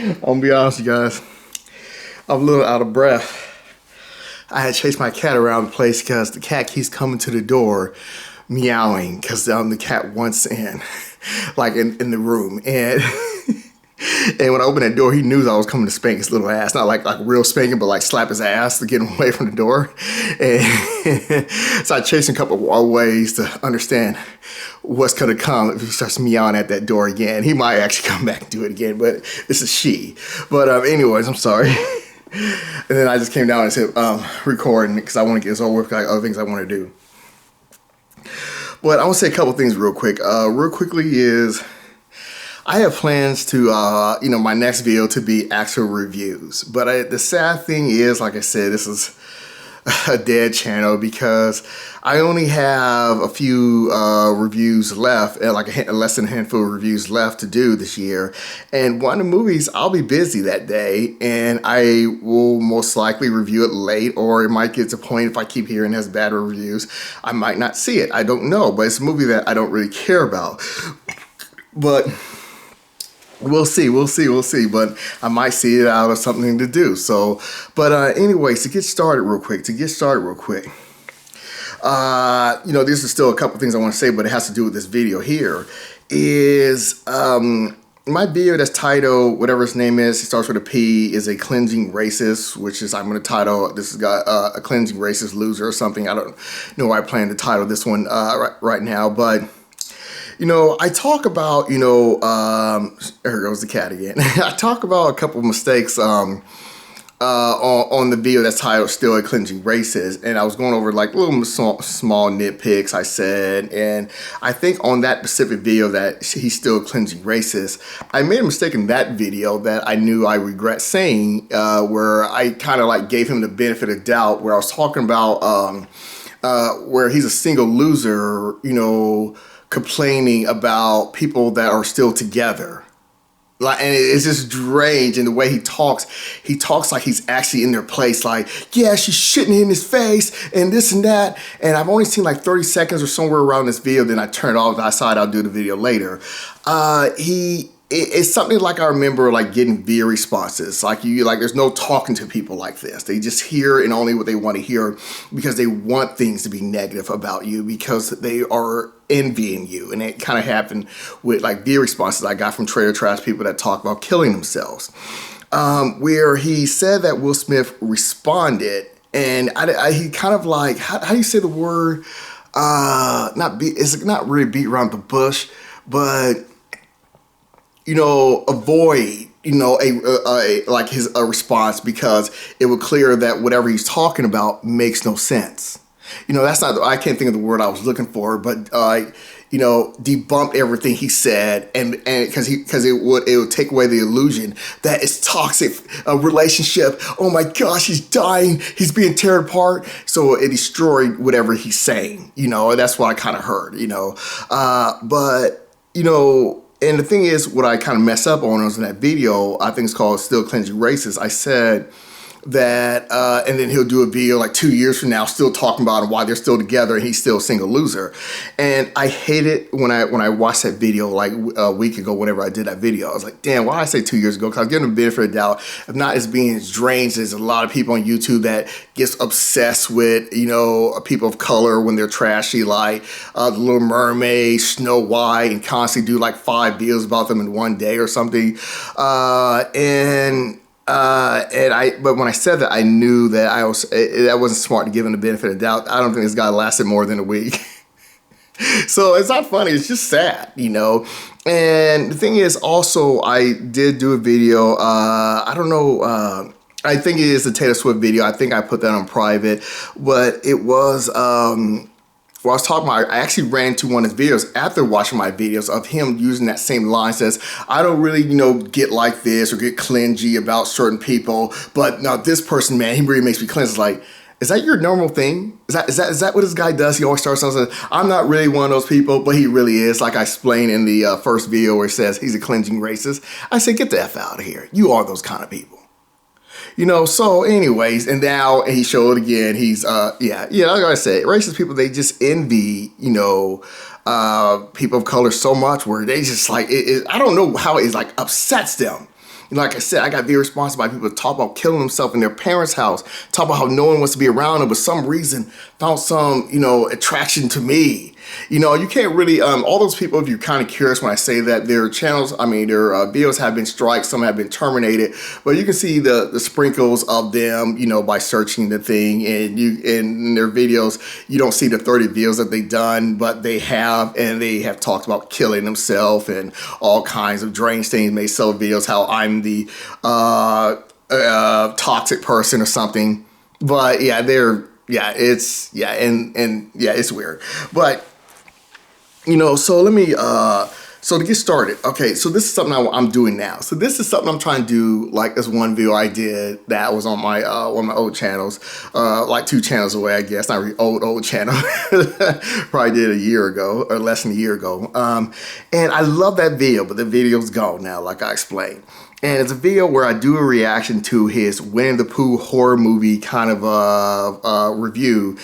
I'm gonna be honest, you guys. I'm a little out of breath. I had chased my cat around the place because the cat keeps coming to the door, meowing because the cat wants in, like in the room. And and when I opened that door, he knew I was coming to spank his little ass. Not like real spanking, but like slap his ass to get him away from the door. And so I chased him a couple of ways to understand what's gonna come if he starts meowing at that door again. He might actually come back and do it again, but this is she. But anyways, I'm sorry. And then I just came down and said recording because I want to get this over with, like other things I want to do. But I want to say a couple things real quick. Real quickly is I have plans to, my next video to be actual reviews. But the sad thing is, like I said, this is a dead channel because I only have a few reviews left, less than a handful of reviews left to do this year. And one of the movies, I'll be busy that day and I will most likely review it late, or it might get to a point if I keep hearing it has bad reviews, I might not see it. I don't know, but it's a movie that I don't really care about. But we'll see, but I might see it out of something to do. So, but anyways, to get started real quick, this is still a couple things I want to say, but it has to do with this video here, is my video that's titled, whatever his name is, it starts with a P, is a cleansing racist, which is, I'm going to title, this has got a cleansing racist loser or something. I don't know why I plan to title this one right now, but I talk about, here goes the cat again. I talk about a couple of mistakes on the video that's titled Still a Cringing Racist. And I was going over like little small nitpicks I said. And I think on that specific video that he's still a cringing racist, I made a mistake in that video that I knew I regret saying, where I kind of like gave him the benefit of doubt, where I was talking about where he's a single loser, complaining about people that are still together. And it's just strange in the way he talks. He talks like he's actually in their place, like, yeah, she's shitting in his face and this and that. And I've only seen like 30 seconds or somewhere around this video, then I turned it off. I decided I'll do the video later. It's something like I remember like getting via responses. Like there's no talking to people like this. They just hear and only what they want to hear because they want things to be negative about you because they are envying you. And it kind of happened with like via responses I got from trailer trash people that talk about killing themselves. Where he said that Will Smith responded, and he kind of like, how do you say the word? It's not really beat around the bush, but avoid, a response because it would clear that whatever he's talking about makes no sense. That's not, I can't think of the word I was looking for, but, debunked everything he said and because it would take away the illusion that it's toxic, a relationship. Oh my gosh, he's dying. He's being torn apart. So it destroyed whatever he's saying, and that's what I kind of heard, and the thing is, what I kind of messed up on was in that video, I think it's called Still Cringing Racist. I said that, and then he'll do a video like 2 years from now, still talking about why they're still together and he's still a single loser. And I hate it when I watched that video like a week ago, whenever I did that video. I was like, damn, why did I say 2 years ago? Because I was giving him the benefit of the doubt. If not as being as deranged, there's a lot of people on YouTube that gets obsessed with, people of color when they're trashy, like The Little Mermaid, Snow White, and constantly do like 5 videos about them in one day or something. But when I said that, I knew that that wasn't smart to give him the benefit of the doubt. I don't think this guy lasted more than a week. So it's not funny, it's just sad, And the thing is, also, I did do a video, I don't know, I think it is the Taylor Swift video. I think I put that on private, but it was, I was talking about, I actually ran into one of his videos after watching my videos of him using that same line, says, I don't really, get like this or get clingy about certain people, but now this person, man, he really makes me cleanse. It's like, is that your normal thing? Is that what this guy does? He always starts out saying, I'm not really one of those people, but he really is. Like I explained in the first video where it says he's a cleansing racist. I say, get the F out of here. You are those kind of people. So anyways, and now he showed again, he's, like I said, racist people, they just envy, people of color so much where they just like, I don't know how it like upsets them Like I said, I got very responsive by people talk about killing themselves in their parents' house, talk about how no one wants to be around them, but some reason found some, attraction to me. You can't really, all those people, if you're kind of curious when I say that, their channels, their videos have been striked, some have been terminated, but you can see the sprinkles of them, by searching the thing, and in their videos, you don't see the 30 videos that they've done, but they have, and they have talked about killing themselves and all kinds of strange things. They sell videos how I'm the toxic person or something, but it's weird, but so let me, so to get started, okay, so this is something I'm doing now. So this is something I'm trying to do, like this one video I did that was on my, one of my old channels, like 2 channels away, I guess, not really old channel, probably did a year ago, or less than a year ago, and I love that video, but the video's gone now, like I explained. And it's a video where I do a reaction to his Winnie the Pooh horror movie kind of review.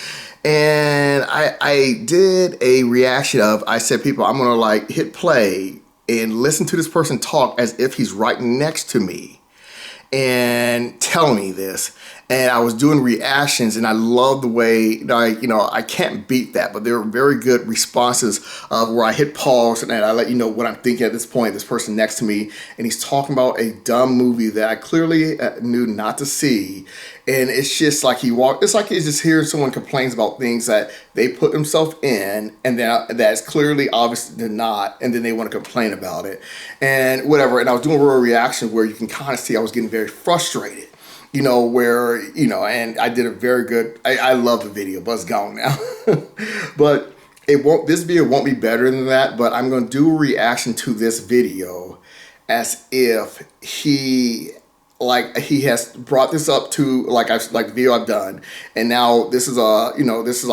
And I did a reaction of, I said, people, I'm gonna like hit play and listen to this person talk as if he's right next to me and tell me this. And I was doing reactions, and I love the way, I can't beat that, but there were very good responses where I hit pause and I let you know what I'm thinking at this point. This person next to me, and he's talking about a dumb movie that I clearly knew not to see. And it's just like it's like he's just hearing someone complains about things that they put themselves in, and that's clearly obvious they're not, and then they want to complain about it and whatever. And I was doing a real reaction where you can kind of see I was getting very frustrated. And I did a very good, I love the video, but it's gone now. But this video won't be better than that, but I'm going to do a reaction to this video as if he has brought this up to, like the video I've done. And now this is this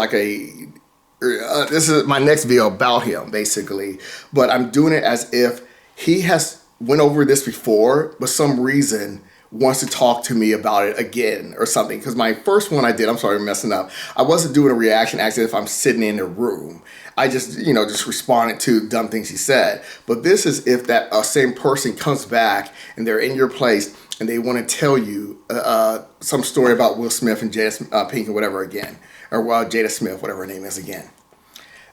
is my next video about him, basically. But I'm doing it as if he has went over this before, but some reason wants to talk to me about it again or something. Because my first one I did, I'm sorry, I'm messing up. I wasn't doing a reaction as if I'm sitting in a room. I just, just responded to dumb things he said. But this is if that same person comes back and they're in your place and they want to tell you some story about Will Smith and Jada Pinkett, whatever again. Or Jada Smith, whatever her name is again.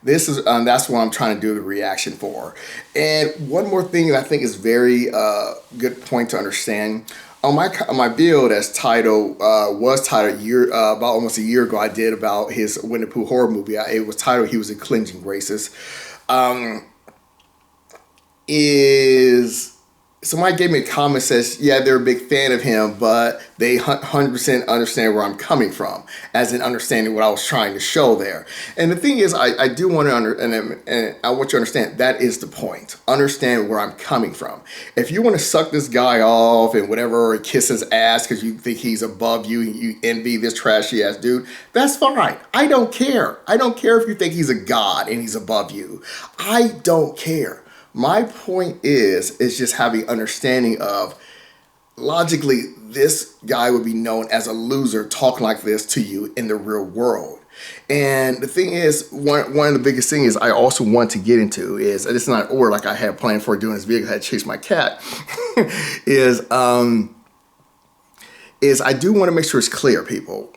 This is that's what I'm trying to do the reaction for. And one more thing that I think is very good point to understand. On my video that's titled, about almost a year ago, I did about his Winnie the Pooh horror movie. It was titled, he was a Cringing racist. Somebody gave me a comment says, yeah, they're a big fan of him, but they 100% understand where I'm coming from, as in understanding what I was trying to show there. And the thing is, I do want to and I want you to understand that is the point. Understand where I'm coming from. If you want to suck this guy off and whatever, kiss his ass because you think he's above you and you envy this trashy ass dude, that's fine. I don't care. I don't care if you think he's a god and he's above you. I don't care. My point is just having understanding of, logically, this guy would be known as a loser talking like this to you in the real world. And the thing is, one of the biggest things I also want to get into is, and it's not order like I had planned for doing this video, I had to chase my cat, is I do want to make sure it's clear, people.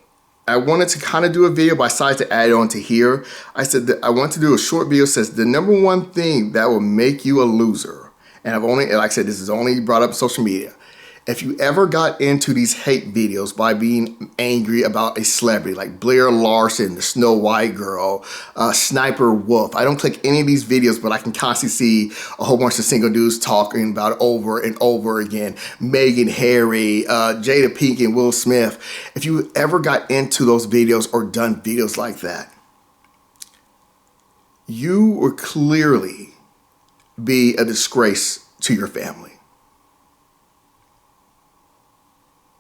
I wanted to kind of do a video, but I decided to add on to here. I said that I want to do a short video that says the number one thing that will make you a loser. And I've only, like I said, this is only brought up social media. If you ever got into these hate videos by being angry about a celebrity like Blair Larson, the Snow White girl, Sniper Wolf, I don't click any of these videos, but I can constantly see a whole bunch of single dudes talking about it over and over again. Meghan, Harry, Jada Pinkett, and Will Smith. If you ever got into those videos or done videos like that, you would clearly be a disgrace to your family.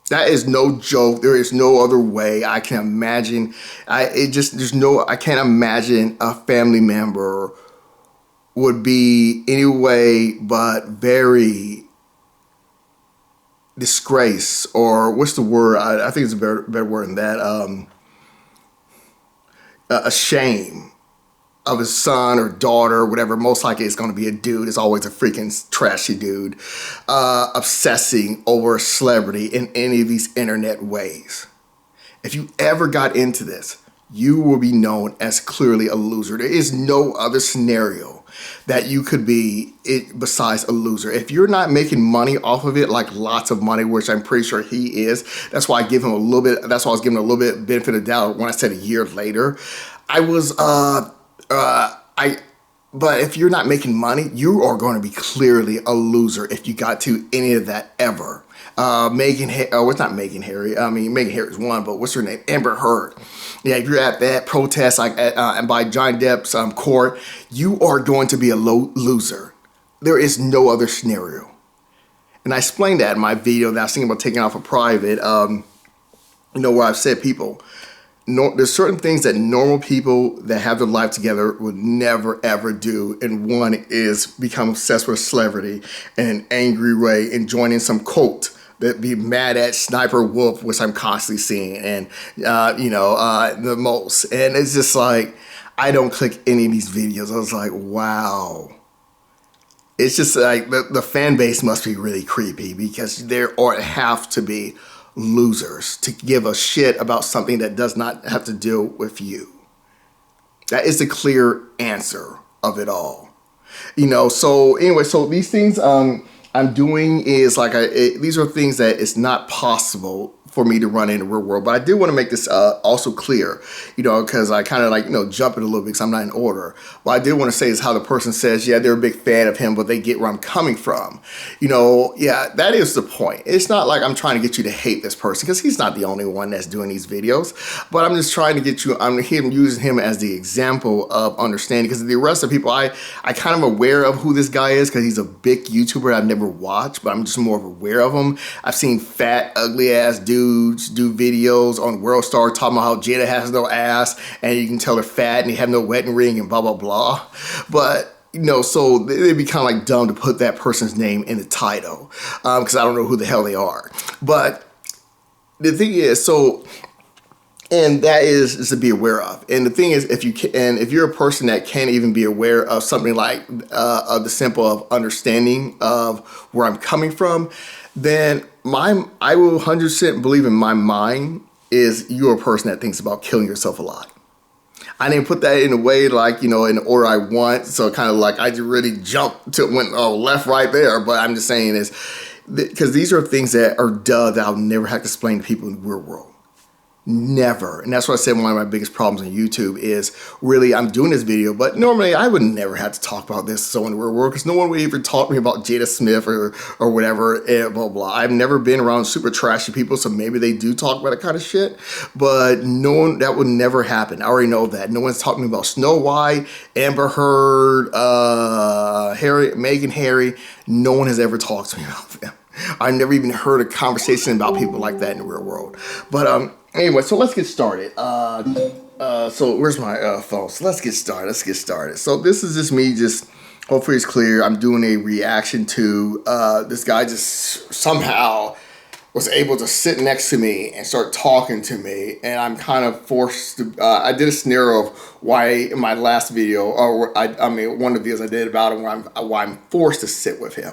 That is no joke. There is no other way I can imagine. I can't imagine a family member would be any way but very disgrace, or what's the word? I think it's a better word than that. A shame of his son or daughter or whatever. Most likely it's going to be a dude. It's always a freaking trashy dude obsessing over a celebrity in any of these internet ways. If you ever got into this, you will be known as clearly a loser. There is no other scenario that you could be besides a loser. If you're not making money off of it, like lots of money, which I'm pretty sure he is, that's why I give him a little bit, that's why I was giving him a little bit benefit of doubt when I said a year later. But if you're not making money, you are going to be clearly a loser if you got to any of that ever. Megan Harry's one, but what's her name? Amber Heard. Yeah, if you're at that protest like and by Johnny Depp's court, you are going to be a loser. There is no other scenario. And I explained that in my video that I was thinking about taking off a private, where I've said there's certain things that normal people that have their life together would never ever do, and one is become obsessed with a celebrity in an angry way and joining some cult that be mad at Sniper Wolf, which I'm constantly seeing, and the most. And it's just like, I don't click any of these videos. I was like, wow. It's just like the fan base must be really creepy, because there have to be losers to give a shit about something that does not have to deal with you. That is the clear answer of it all. So anyway, so these things I'm doing is these are things that it's not possible for me to run in the real world. But I do want to make this also clear, because I kind of jump it a little bit because I'm not in order. What I did want to say is how the person says, yeah, they're a big fan of him, but they get where I'm coming from. Yeah, that is the point. It's not like I'm trying to get you to hate this person, because he's not the only one that's doing these videos. But I'm just trying to get you, I'm using him as the example of understanding, because the rest of the people, I kind of aware of who this guy is, because he's a big YouTuber I've never watched, but I'm just more aware of him. I've seen fat, ugly ass dudes do videos on World Star talking about how Jada has no ass and you can tell they're fat and they have no wedding ring and blah, blah, blah. But, so it'd be kind of dumb to put that person's name in the title, because I don't know who the hell they are. But the thing is, and that is to be aware of. And the thing is, if you're a person that can't even be aware of something like of the simple of understanding of where I'm coming from, then I will 100% believe in my mind is you're a person that thinks about killing yourself a lot. I didn't put that in a way in the order I want, so kind of I just really jumped to went left right there. But I'm just saying is because these are things that are that I'll never have to explain to people in the real world. Never. And that's what I said one of my biggest problems on YouTube is really I'm doing this video, but normally I would never have to talk about this in the real world, because no one would even talk to me about Jada Smith or whatever, blah, blah. I've never been around super trashy people, so maybe they do talk about that kind of shit, but that would never happen. I already know that. No one's talking about Snow White, Amber Heard, Megan Harry. No one has ever talked to me about them. I've never even heard a conversation about people like that in the real world. But anyway, so let's get started. So where's my phone? So let's get started. So this is just me, hopefully it's clear. I'm doing a reaction to this guy just somehow was able to sit next to me and start talking to me. And I'm kind of forced to, I did a scenario of why in my last video, or one of the videos I did about him, why I'm forced to sit with him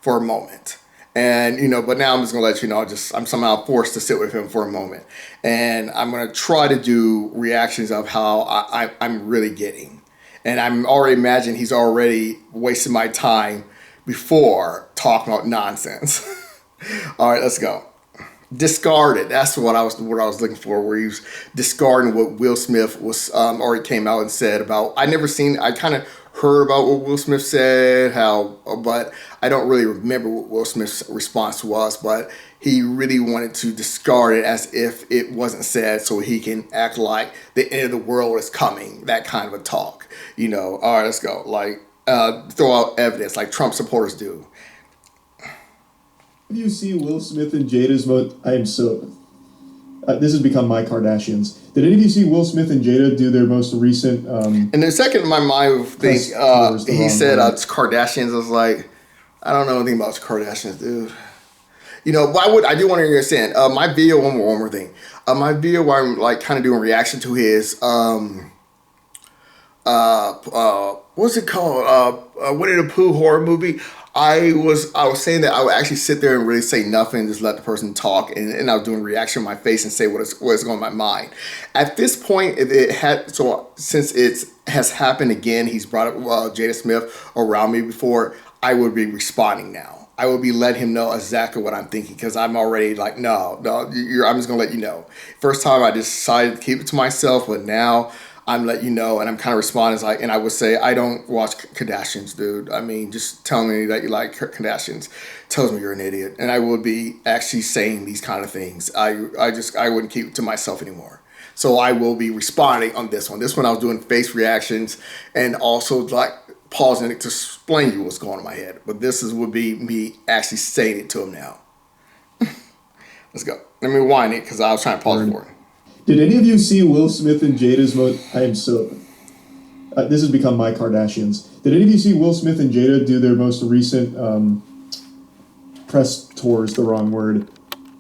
for a moment. And, but now I'm just going to let you know, I'm somehow forced to sit with him for a moment. And I'm going to try to do reactions of how I'm really getting. And I'm already imagining he's already wasted my time before talking about nonsense. All right, let's go. Discarded. That's what I was looking for, where he was discarding what Will Smith was already came out and said about. I kind of heard about what Will Smith said, but I don't really remember what Will Smith's response was, but he really wanted to discard it as if it wasn't said so he can act like the end of the world is coming, that kind of a talk. All right, let's go. Throw out evidence like Trump supporters do. If you see Will Smith and Jada's vote, I am so... this has become my Kardashians. Did any of you see Will Smith and Jada do their most recent... and the second in my mind would think, he said it's Kardashians. I was like, I don't know anything about Kardashians, dude. I do want to understand. My video, one more thing. My video where I'm kind of doing reaction to his what's it called? Winnie the Pooh horror movie. I was saying that I would actually sit there and really say nothing, just let the person talk, and I was doing reaction on my face and say what's going on in my mind. At this point, it had so since it has happened again, he's brought up Jada Smith around me before. I would be responding now. I would be letting him know exactly what I'm thinking because I'm already like, no, no, I'm just gonna let you know. First time I decided to keep it to myself, but now I'm letting you know, and I'm kind of responding like, and I would say, I don't watch Kardashians, dude. I mean, just tell me that you like Kardashians tells me you're an idiot, and I would be actually saying these kind of things. I wouldn't keep it to myself anymore. So I will be responding on this one. This one I was doing face reactions and also like pausing it to explain you what's going on in my head. But would be me actually saying it to him now. Let's go. Let me rewind it because I was trying to pause for it. Did any of you see Will Smith and Jada's I am so. This has become my Kardashians. Did any of you see Will Smith and Jada do their most recent press tour? Is the wrong word.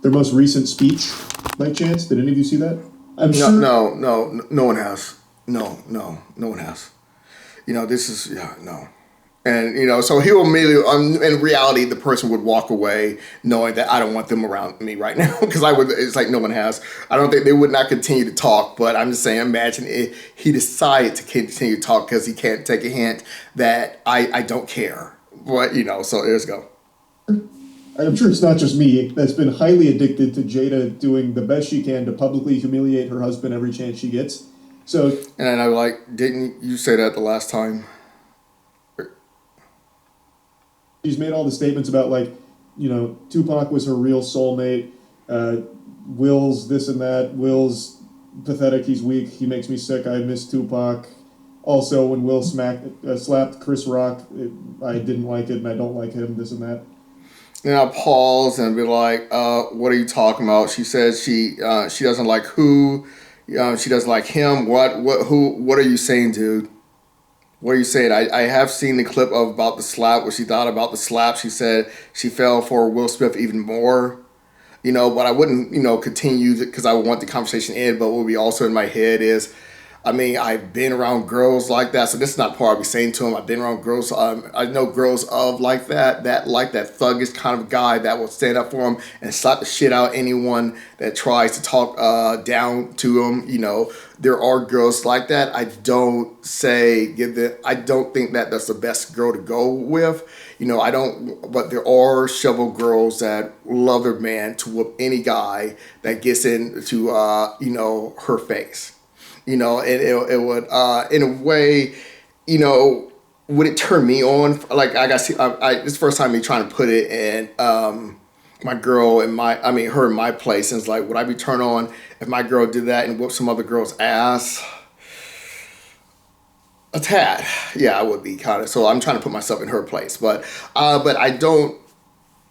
Their most recent speech, by chance? Did any of you see that? I'm sure. No one has. No one has. This is no. And so he will immediately. In reality, the person would walk away knowing that I don't want them around me right now because I would. It's like no one has. I don't think they would not continue to talk. But I'm just saying, imagine if he decided to continue to talk because he can't take a hint that I don't care. But so let's go. I'm sure it's not just me that's been highly addicted to Jada doing the best she can to publicly humiliate her husband every chance she gets. So. And I'm like, didn't you say that the last time? She's made all the statements about Tupac was her real soulmate. Will's this and that. Will's pathetic. He's weak. He makes me sick. I miss Tupac. Also, when Will slapped Chris Rock, I didn't like it, and I don't like him. This and that. And I'll pause and be like, "What are you talking about?" She says she doesn't like who. She doesn't like him. What are you saying, dude? What are you saying? I have seen the clip of about the slap, what she thought about the slap. She said she fell for Will Smith even more, but I wouldn't, continue because I would want the conversation to end. But what would be also in my head is, I've been around girls like that. So this is not part I'll be saying to him. I've been around girls. I know girls of like that thuggish kind of guy that will stand up for him and slap the shit out of anyone that tries to talk down to him. There are girls like that. I don't think that that's the best girl to go with. But there are several girls that love their man to whoop any guy that gets into, her face. And it would, in a way, would it turn me on? Like I got see, this is the first time me trying to put it in my girl in her in my place. And it's like, would I be turned on if my girl did that and whooped some other girl's ass? A tad, yeah, I would be kind of. So I'm trying to put myself in her place, but I don't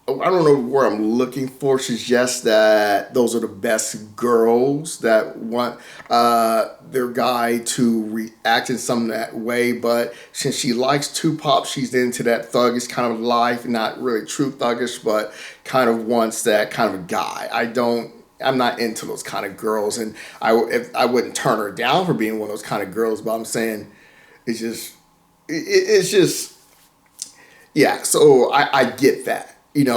know where I'm looking for. Suggests that those are the best girls that want their guy to react in some that way. But since she likes Tupac, she's into that thuggish kind of life. Not really true thuggish, but kind of wants that kind of a guy. I'm not into those kind of girls, and I wouldn't turn her down for being one of those kind of girls. But I'm saying it's just yeah. So I get that. And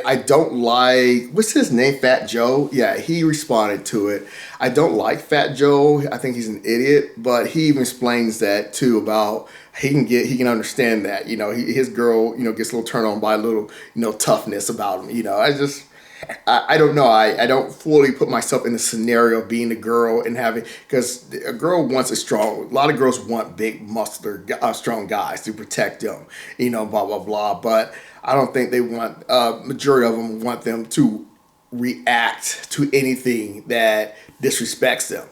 I don't like, what's his name, Fat Joe? Yeah, he responded to it. I don't like Fat Joe. I think he's an idiot, but he even explains that too about he can understand that, his girl, gets a little turned on by a little, toughness about him. I don't know. I don't fully put myself in the scenario of being a girl and because a girl wants a lot of girls want big, muscular, strong guys to protect them, blah, blah, blah. But I don't think they want, majority of them want them to react to anything that disrespects them,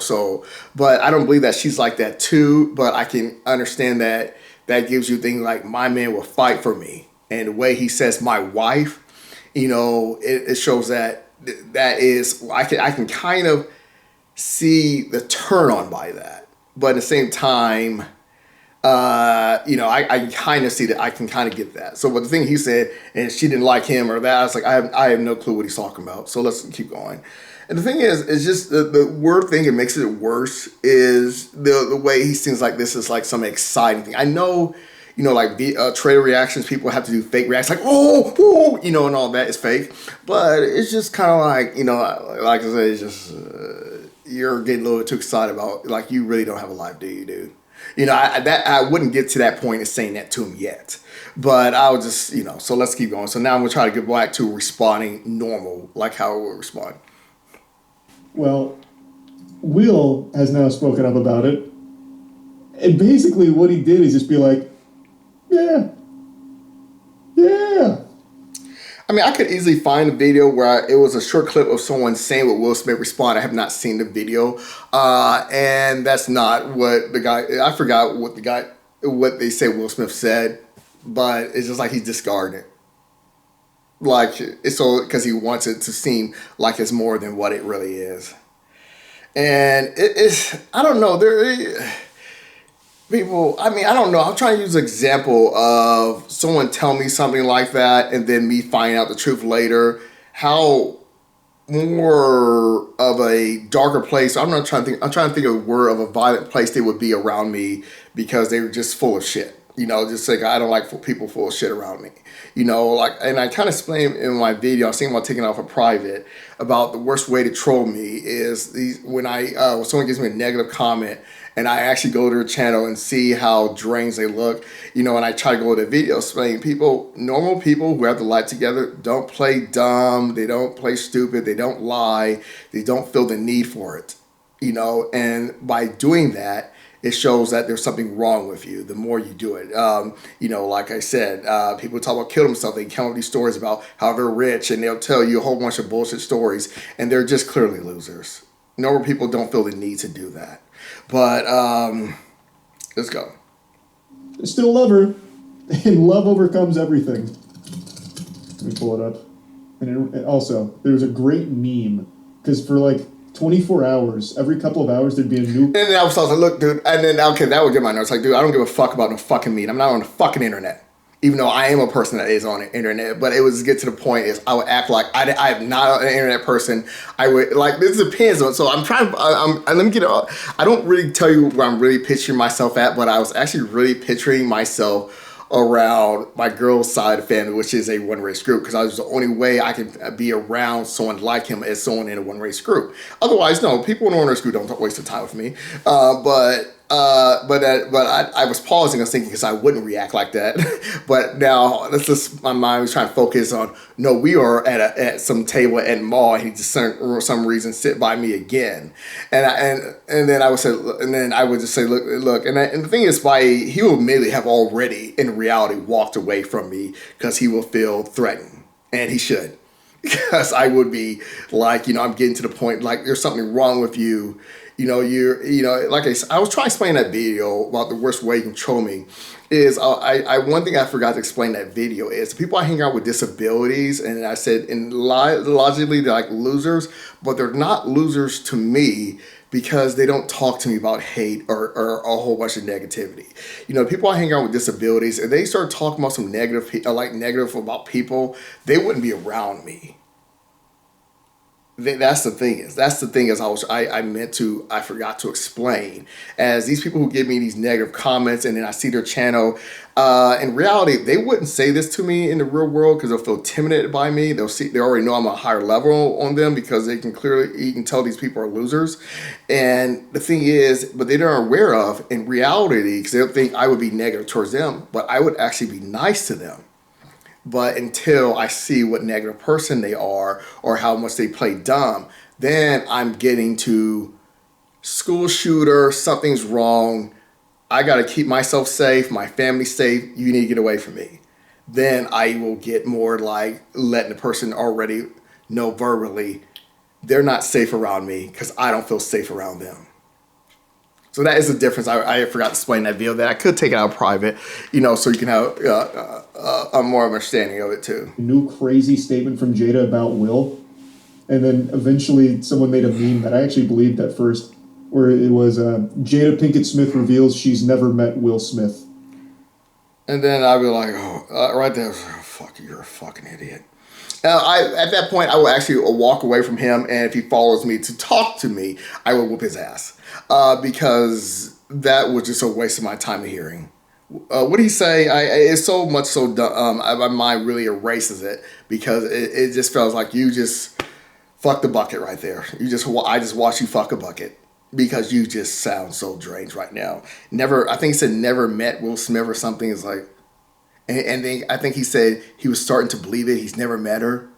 So, but I don't believe that she's like that too, but I can understand that gives you things like my man will fight for me. And the way he says my wife, it shows that is, I can kind of see the turn on by that. But at the same time, I kind of see that. I can kind of get that. So, but the thing he said, and she didn't like him or that, I was like, I have no clue what he's talking about. So let's keep going. And the thing is, it's just the word thing that makes it worse is the way he seems like this is like some exciting thing. I know, like the trailer reactions, people have to do fake reactions, like oh, and all that is fake. But it's just kind of like, like I said, it's just you're getting a little too excited about, like, you really don't have a life, do you, dude? I wouldn't get to that point of saying that to him yet. But I would just, so let's keep going. So now I'm going to try to get back to responding normal, like how we would respond. Well, Will has now spoken up about it. And basically what he did is just be like, yeah. I mean, I could easily find a video where it was a short clip of someone saying what Will Smith responded. I have not seen the video. And that's not what the guy, I forgot what they say Will Smith said, but it's just like he's discarding it. Like, it's so, because he wants it to seem like it's more than what it really is. And it's, I don't know, people, I mean, I don't know. I'm trying to use an example of someone telling me something like that and then me finding out the truth later. How more of a darker place, I'm trying to think of a word of a violent place they would be around me because they were just full of shit. Just like, I don't like people full of shit around me. And I kind of explained in my video, I was thinking about taking off a private, about the worst way to troll me is when someone gives me a negative comment and I actually go to their channel and see how drains they look, and I try to go to the video explaining normal people who have the life together don't play dumb, they don't play stupid, they don't lie, they don't feel the need for it, and by doing that, it shows that there's something wrong with you the more you do it. Like I said, people talk about killing themselves. They come up with these stories about how they're rich and they'll tell you a whole bunch of bullshit stories and they're just clearly losers. Normal people don't feel the need to do that. But let's go. I still love her, and love overcomes everything. Let me pull it up. And also, there's a great meme, because for like 24 hours, every couple of hours, there'd be a new... And then I was like, look, dude, and then, okay, that would get my nerves. Like, dude, I don't give a fuck about no fucking meme. I'm not on the fucking internet. Even though I am a person that is on the internet, but it was get to the point is I would act like I'm not an internet person. I would, like, this depends on, so I'm trying, let me get it, I don't really tell you where I'm really picturing myself at, but I was actually really picturing myself around my girl's side of the family, which is a one-race group, because I was the only way I can be around someone like him as someone in a one-race group. Otherwise, no, people in a one-race group don't waste their time with me. But I was pausing. I was thinking because I wouldn't react like that. But now my mind was trying to focus on. No, we are at some table at mall. And he just for some reason sit by me again, and then I would say, and then I would just say, look, and the thing is, he will immediately have already in reality walked away from me because he will feel threatened, and he should, because I would be like, I'm getting to the point like there's something wrong with you. Like I was trying to explain that video about the worst way you can troll me is one thing I forgot to explain that video is the people I hang out with disabilities, and I said, and logically they're like losers, but they're not losers to me because they don't talk to me about hate or a whole bunch of negativity. People I hang out with disabilities, and they start talking about some negative about people, they wouldn't be around me. That's the thing is I forgot to explain, as these people who give me these negative comments and then I see their channel, in reality they wouldn't say this to me in the real world because they'll feel intimidated by me. They already know I'm a higher level on them because you can tell these people are losers. And the thing is, but they aren't aware of in reality, because they'll think I would be negative towards them, but I would actually be nice to them. But until I see what negative person they are or how much they play dumb, then I'm getting to school shooter, something's wrong. I got to keep myself safe, my family safe. You need to get away from me. Then I will get more like letting the person already know verbally they're not safe around me because I don't feel safe around them. So that is the difference. I forgot to explain that video that I could take it out private, so you can have a more understanding of it too. New crazy statement from Jada about Will, and then eventually someone made a meme that I actually believed at first, where it was Jada Pinkett Smith reveals she's never met Will Smith. And then I'd be like, right there, you're a fucking idiot. At that point, I will actually walk away from him, and if he follows me to talk to me, I will whoop his ass. Because that was just a waste of my time of hearing. What did he say? It's so much so dumb. My mind really erases it because it just feels like you just fucked the bucket right there. I just watched you fuck a bucket because you just sound so drained right now. I think he said never met Will Smith or something. It's like, and then I think he said he was starting to believe it. He's never met her.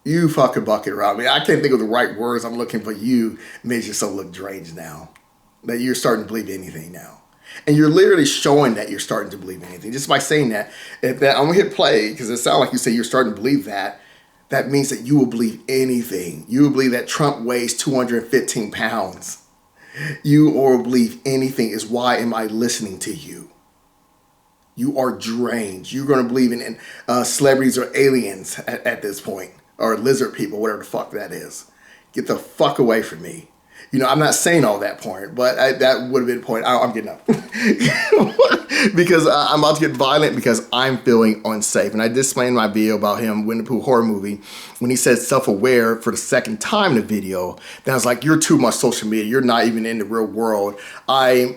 You fuck a bucket around me. I can't think of the right words I'm looking for. You made yourself look drained now. That you're starting to believe anything now. And you're literally showing that you're starting to believe anything. Just by saying that, I'm going to hit play, because it sounds like you say you're starting to believe that. That means that you will believe anything. You will believe that Trump weighs 215 pounds. You will believe anything. Is why am I listening to you? You are drained. You're going to believe in celebrities or aliens at this point. Or lizard people, whatever the fuck that is. Get the fuck away from me. I'm not saying all that point, but that would have been the point. I'm getting up. Because I'm about to get violent because I'm feeling unsafe. And I did explain in my video about him, Winnie the Pooh horror movie, when he said self-aware for the second time in the video, then I was like, you're too much social media. You're not even in the real world. I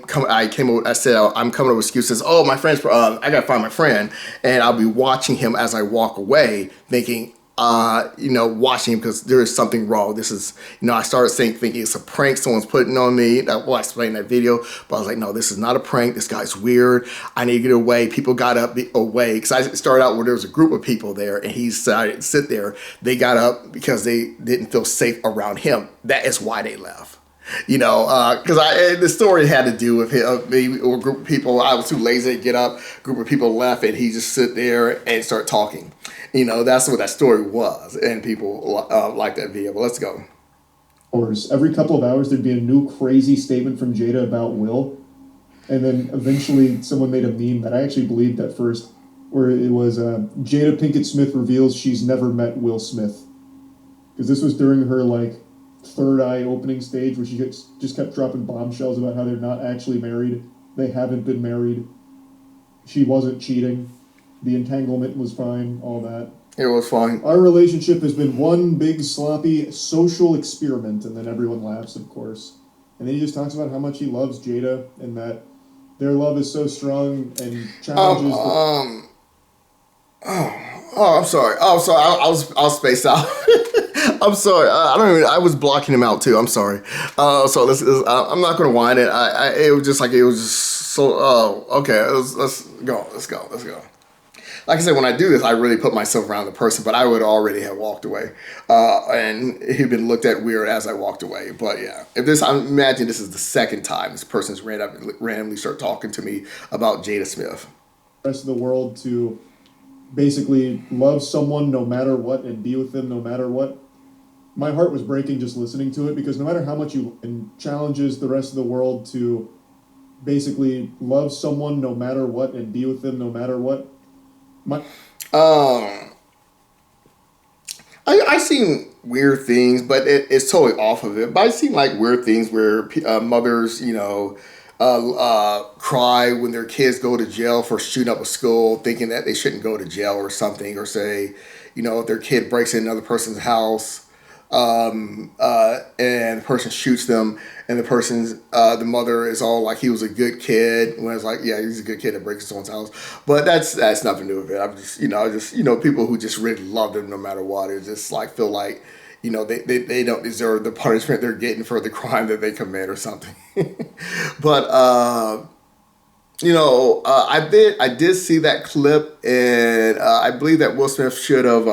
said, I'm coming up with excuses. Oh, my friend's, I got to find my friend. And I'll be watching him as I walk away thinking, watching him because there is something wrong. This is, I started thinking it's a prank someone's putting on me. I explained that video, but I was like, no, this is not a prank. This guy's weird. I need to get away. People got up away because I started out where there was a group of people there, and he decided to sit there. They got up because they didn't feel safe around him. That is why they left. Because the story had to do with me or a group of people. I was too lazy to get up. A group of people left, and he just sit there and start talking. That's what that story was, and people like that video. But let's go. Of course, every couple of hours there'd be a new crazy statement from Jada about Will, and then eventually someone made a meme that I actually believed at first, where it was Jada Pinkett Smith reveals she's never met Will Smith, because this was during her third eye opening stage where she just kept dropping bombshells about how they're not actually married, they haven't been married, she wasn't cheating, the entanglement was fine, all that. It was fine. Our relationship has been one big sloppy social experiment, and then everyone laughs, of course. And then he just talks about how much he loves Jada and that their love is so strong and challenges. I'm sorry. I was spaced out. I'm sorry. I was blocking him out too. I'm sorry. So I'm not gonna whine it. It was just so. Okay. Let's go. Like I said, when I do this, I really put myself around the person, but I would already have walked away, and he'd been looked at weird as I walked away. But yeah, I imagine this is the second time this person's randomly start talking to me about Jada Smith. The rest of the world to basically love someone no matter what and be with them no matter what. My heart was breaking just listening to it, because no matter how much and challenges the rest of the world to basically love someone no matter what and be with them no matter what. I seen weird things, but it's totally off of it. But I seen weird things where mothers, cry when their kids go to jail for shooting up a school, thinking that they shouldn't go to jail or something, or say, if their kid breaks in another person's house, and the person shoots them, and the mother is all like, he was a good kid, when it's like, yeah, he's a good kid that breaks someone's house. But that's nothing to do with it. I'm just people who just really love them no matter what. It's just feel like, they don't deserve the punishment they're getting for the crime that they commit or something. But I did see that clip, and I believe that Will Smith should have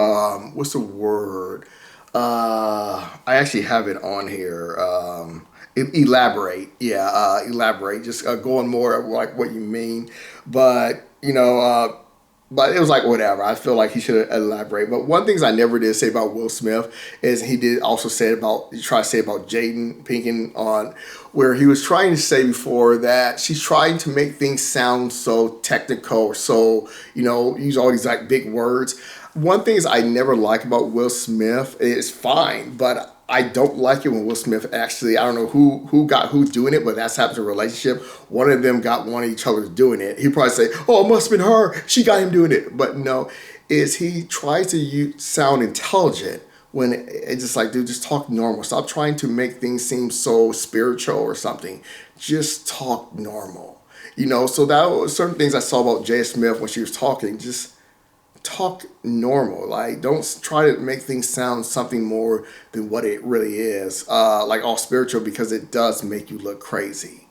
what's the word? I actually have it on here. Elaborate. Yeah, elaborate. Just going more like what you mean. But, but it was whatever. I feel like he should elaborate. But one thing I never did say about Will Smith is he did also try to say about Jaden Pinkett on where he was trying to say before that she's trying to make things sound so technical, so, use all these big words. One thing I never like about Will Smith is fine, but I don't like it when Will Smith actually, I don't know who's doing it, but that's happened to a relationship. One of them got one of each other doing it. He probably say, "Oh, it must have been her. She got him doing it." But no, is he tries to sound intelligent when it's just like, dude, just talk normal. Stop trying to make things seem so spiritual or something. Just talk normal. So that was certain things I saw about Jada Smith when she was talking. Just talk normal. Like, don't try to make things sound something more than what it really is. Like all spiritual, because it does make you look crazy.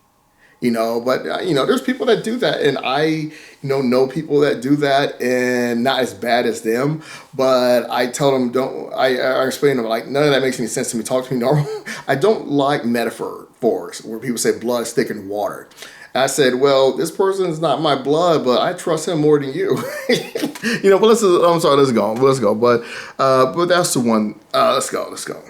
But there's people that do that, and I know people that do that, and not as bad as them. But I tell them, don't. I explain to them, like, none of that makes any sense to me. Talk to me normal. I don't like metaphors where people say blood is thicker than water. I said, well, this person is not my blood, but I trust him more than you. But I'm sorry, let's go. But that's the one. Let's go.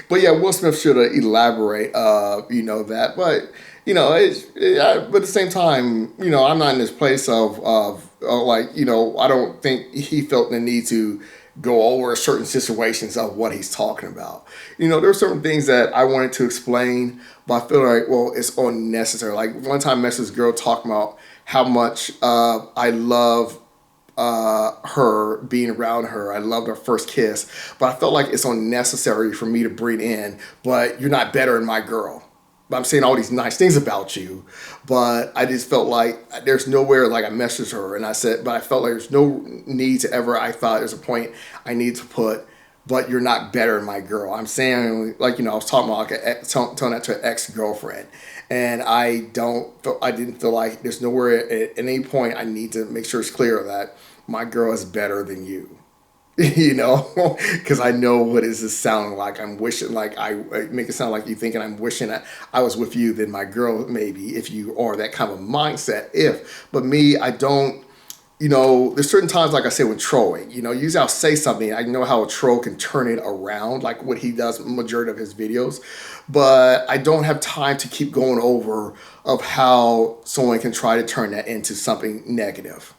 But yeah, Will Smith should elaborate, that. But but at the same time, I'm not in this place of I don't think he felt the need to go over certain situations of what he's talking about. There are certain things that I wanted to explain, but I feel like, well, it's unnecessary. Like one time I met this girl talking about how much I love her, being around her. I loved our first kiss, but I felt like it's unnecessary for me to bring in, but you're not better than my girl. But I'm saying all these nice things about you, but I just felt like there's nowhere, like I messaged her and I said, but I felt like there's no need to ever, I thought there's a point I need to put, but you're not better than my girl. I'm saying, I was talking about telling that to an ex-girlfriend, and I didn't feel like there's nowhere at any point I need to make sure it's clear that my girl is better than you. Because I know what is this sounding like. I'm wishing, like I make it sound like you thinking I'm wishing that I was with you than my girl, maybe, if you are that kind of mindset. But me, I don't, there's certain times, like I said, with trolling, usually I'll say something, I know how a troll can turn it around, like what he does majority of his videos, but I don't have time to keep going over of how someone can try to turn that into something negative.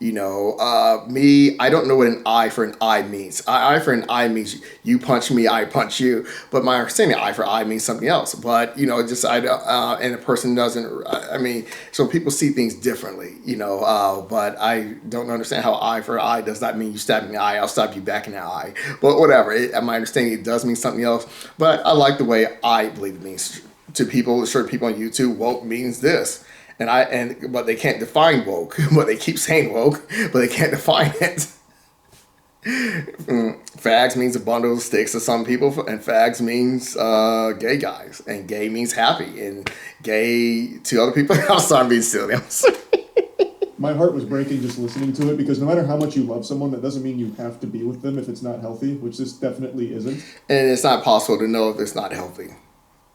Me, I don't know what an eye for an eye means. Eye for an eye means you punch me, I punch you. But my understanding, eye for eye means something else. But, and a person doesn't, so people see things differently, but I don't understand how eye for eye does not mean you stab me in the eye, I'll stab you back in the eye. But whatever, my understanding, it does mean something else. But I like the way I believe it means to people, certain people on YouTube. Woke means this. But they can't define woke. But they keep saying woke, but they can't define it. Fags means a bundle of sticks to some people, and fags means gay guys, and gay means happy, and gay to other people. I'm sorry, I'm being silly. My heart was breaking just listening to it, because no matter how much you love someone, that doesn't mean you have to be with them if it's not healthy, which this definitely isn't. And it's not possible to know if it's not healthy.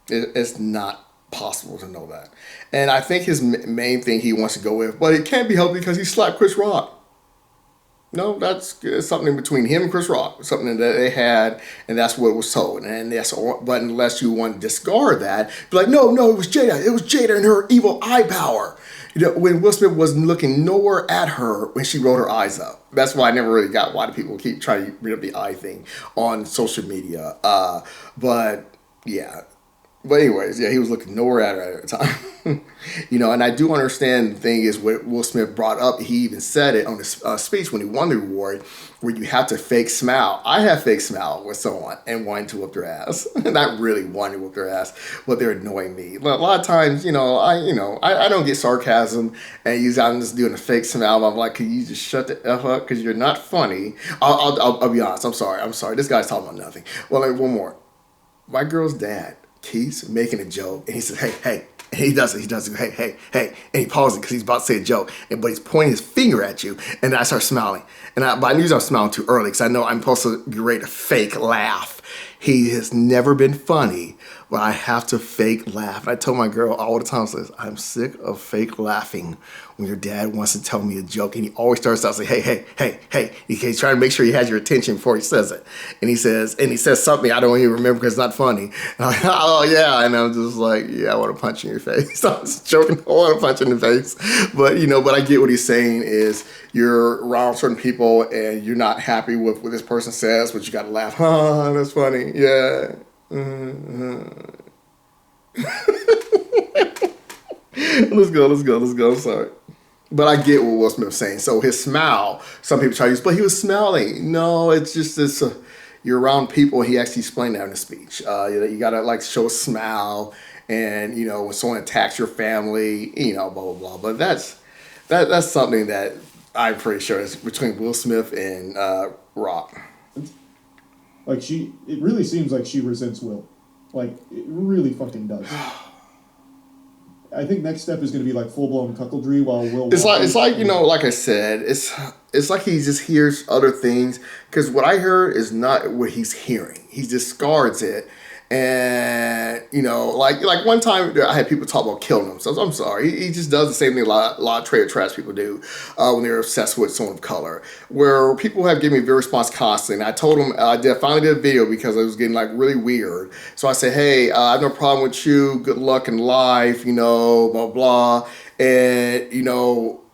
It's not possible to know that. And I think his main thing he wants to go with, but it can't be healthy because he slapped Chris Rock. No, that's something between him and Chris Rock, something that they had, and that's what was told. And but unless you want to discard that, be like, no, it was Jada and her evil eye power. When Will Smith was looking nowhere at her when she rolled her eyes up. That's why I never really got why do people keep trying to bring up the eye thing on social media. But yeah. But anyways, yeah, he was looking nowhere at her at the time. And I do understand the thing is what Will Smith brought up. He even said it on his speech when he won the award, where you have to fake smile. I have fake smile with someone and wanting to whoop their ass. Not really wanting to whoop their ass, but they're annoying me. But a lot of times, I don't get sarcasm, and usually I'm just doing a fake smile. I'm like, can you just shut the F up because you're not funny? I'll be honest. I'm sorry. This guy's talking about nothing. Well, like, one more. My girl's dad. He's making a joke, and he says, hey, and he does it, hey, and he pauses because he's about to say a joke, but he's pointing his finger at you, and I start smiling, but I knew I was smiling too early because I know I'm supposed to get ready to fake laugh. He has never been funny, but I have to fake laugh. And I tell my girl all the time, I says, I'm sick of fake laughing when your dad wants to tell me a joke. And he always starts out saying, hey. He's trying to make sure he has your attention before he says it. And he says something I don't even remember because it's not funny. And I'm like, oh yeah. And I'm just like, yeah, I want to punch in your face. I'm just joking. I want to punch in the face. But, but I get what he's saying is you're around certain people and you're not happy with what this person says, but you got to laugh. That's funny. Yeah. Let's go. I'm sorry. But I get what Will Smith was saying. So his smile, some people try to use, but he was smiling. No, it's just this, you're around people. He actually explained that in the speech. You got to like show a smile and, when someone attacks your family, blah, blah, blah. But that's something that I'm pretty sure is between Will Smith and Rock. Like it really seems like she resents Will. Like, it really fucking does. I think next step is going to be like full-blown cuckoldry while Will... It's like like I said, it's like he just hears other things. Because what I heard is not what he's hearing. He discards it. And, like one time I had people talk about killing him. So I'm sorry. He just does the same thing a lot of trailer trash people do when they're obsessed with someone of color. Where people have given me very response constantly. And I told them, I finally did a video because it was getting like really weird. So I said, hey, I have no problem with you. Good luck in life, blah, blah. And,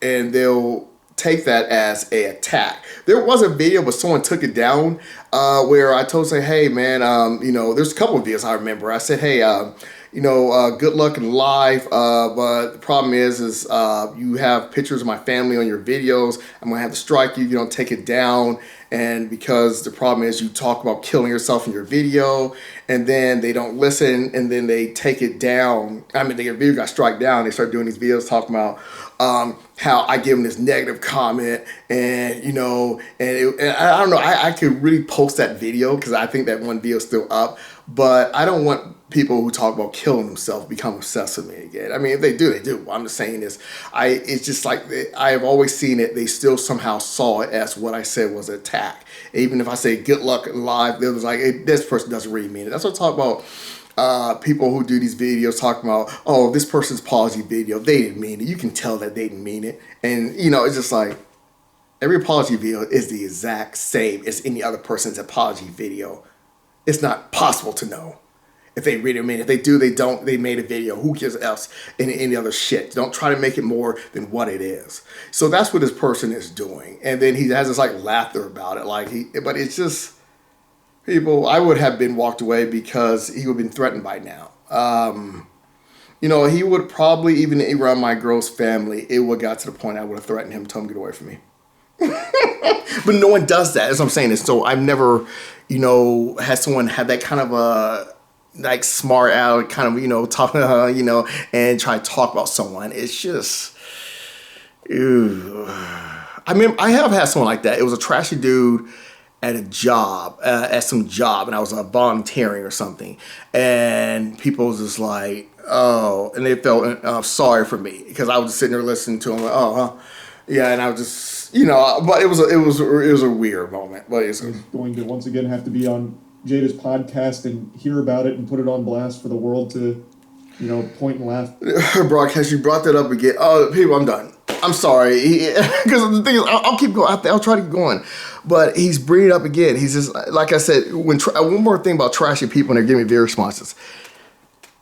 and they'll take that as a attack. There was a video, but someone took it down where I told, say, hey, man, there's a couple of videos I remember. I said, hey, good luck in life, but the problem is you have pictures of my family on your videos. I'm gonna have to strike you if you don't take it down. And because the problem is you talk about killing yourself in your video, and then they don't listen, and then they take it down. I mean, their video got struck down. They start doing these videos talking about how I give them this negative comment, and and I don't know. I could really post that video because I think that one video is still up, but I don't want people who talk about killing themselves become obsessed with me again. I mean, if they do, they do. I'm just saying this. It's just like I have always seen it. They still somehow saw it as what I said was an attack. Even if I say good luck in life, they was like, hey, this person doesn't really mean it. That's what I talk about. People who do these videos talking about, oh, this person's apology video, they didn't mean it. You can tell that they didn't mean it. And, it's just like, every apology video is the exact same as any other person's apology video. It's not possible to know if they really mean it. If they do, they don't. They made a video. Who gives else any other shit? Don't try to make it more than what it is. So that's what this person is doing. And then he has this like laughter about it. But it's just... People, I would have been walked away because he would have been threatened by now. He would probably, even around my girl's family, it would have got to the point I would have threatened him, told him to get away from me. But no one does that. That's what I'm saying. So I've never, had someone have that kind of a, like, smart out, kind of, talking to her, and try to talk about someone. It's just, ew. I mean, I have had someone like that. It was a trashy dude at a job, and I was volunteering or something, and people was just like, oh, and they felt sorry for me because I was just sitting there listening to him, like, oh, huh? Yeah, and I was just, but it was a weird moment. But it's going to once again have to be on Jada's podcast and hear about it and put it on blast for the world to, point and laugh. Her broadcast, you brought that up again. Oh, people, I'm done. I'm sorry, because the thing is, I'll keep going. I'll try to keep going, but he's bringing it up again. He's just, like I said, one more thing about trashy people, and they're giving me their responses.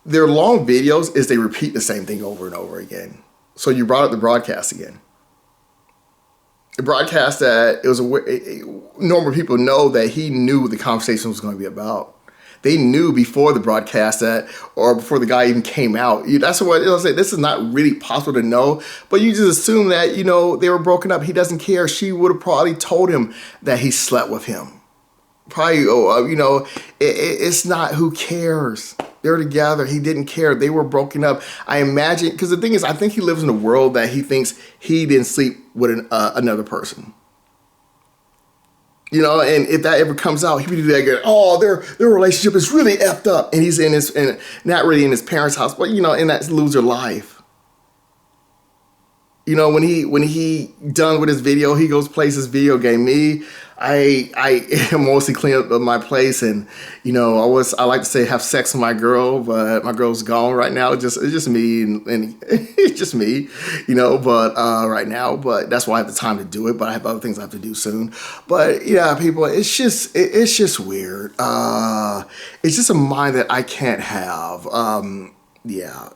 Their long videos is they repeat the same thing over and over again. So you brought up the broadcast again. The broadcast that it was normal people know that he knew what the conversation was going to be about. They knew before the broadcast or before the guy even came out. That's what I'll say. This is not really possible to know, but you just assume that, they were broken up. He doesn't care. She would have probably told him that he slept with him. Probably, it's not, who cares? They're together. He didn't care. They were broken up. I imagine, because the thing is, I think he lives in a world that he thinks he didn't sleep with another person. And if that ever comes out, he'd be like, oh, their relationship is really effed up. And he's not really in his parents' house, but, in that loser life. You know, when he done with his video, he goes plays his video game. Me, I mostly clean up my place, and you know, I like to say have sex with my girl, but my girl's gone right now. It's just me, and it's just me, you know. But right now, but that's why I have the time to do it. But I have other things I have to do soon. But yeah, people, it's just weird. It's just a mind that I can't have. Yeah.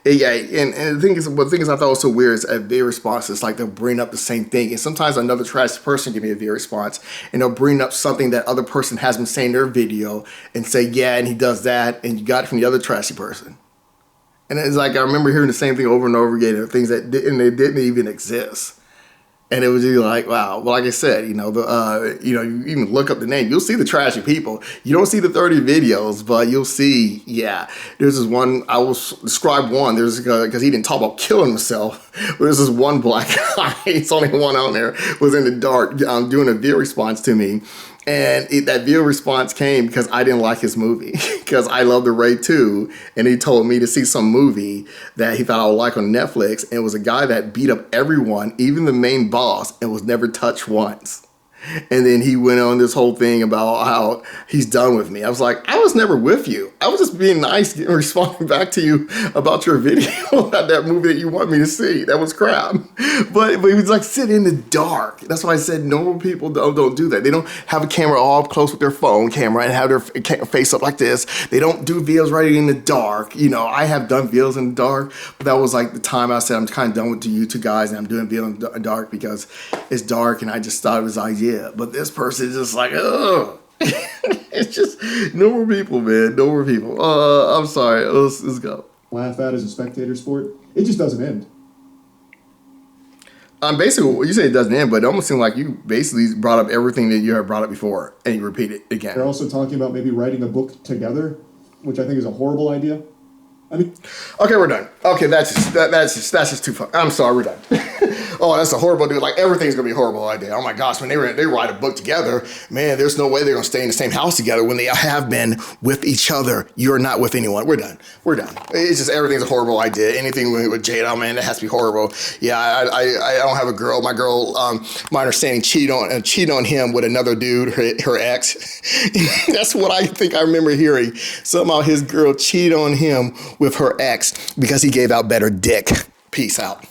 Yeah, and the thing is, I thought was so weird is at video responses, like they'll bring up the same thing, and sometimes another trash person give me a video response, and they'll bring up something that other person has been saying in their video, and say, yeah, and he does that, and you got it from the other trashy person, and it's like I remember hearing the same thing over and over again, and things that didn't even exist. And it was just like, wow. Well, like I said, you know, you even look up the name, you'll see the trashy people. You don't see the 30 videos, but you'll see, yeah. There's this one, I will describe one. There's because he didn't talk about killing himself. There's this one black guy. It's only one out there. Was in the dark doing a video response to me. And that video response came because I didn't like his movie because I love the Raid 2, and he told me to see some movie that he thought I would like on Netflix, and it was a guy that beat up everyone, even the main boss, and was never touched once. And then he went on this whole thing about how he's done with me. I was like, I was never with you. I was just being nice and responding back to you about your video about that movie that you want me to see. That was crap. But he was like sitting in the dark. That's why I said normal people don't do that. They don't have a camera all up close with their phone camera and have their face up like this. They don't do videos right in the dark. You know, I have done videos in the dark, but that was like the time I said I'm kind of done with you two guys, and I'm doing videos in the dark because it's dark, and I just thought it was idea. But this person is just like, oh, it's just normal people, man. Normal people. I'm sorry. Let's go. Laugh at as a spectator sport. It just doesn't end. Basically, you say it doesn't end, but it almost seemed like you basically brought up everything that you had brought up before, and you repeat it again. They're also talking about maybe writing a book together, which I think is a horrible idea. I mean, okay, we're done. Okay, that's just too far. I'm sorry, we're done. Oh, that's a horrible dude. Like everything's gonna be a horrible idea. Oh my gosh, when they write a book together, man, there's no way they're gonna stay in the same house together when they have been with each other. You're not with anyone. We're done. We're done. It's just everything's a horrible idea. Anything with Jada, oh man, that has to be horrible. Yeah, I don't have a girl. My girl, my understanding, cheat on him with another dude, her ex. That's what I think I remember hearing. Somehow his girl cheated on him with her ex because he gave out better dick. Peace out.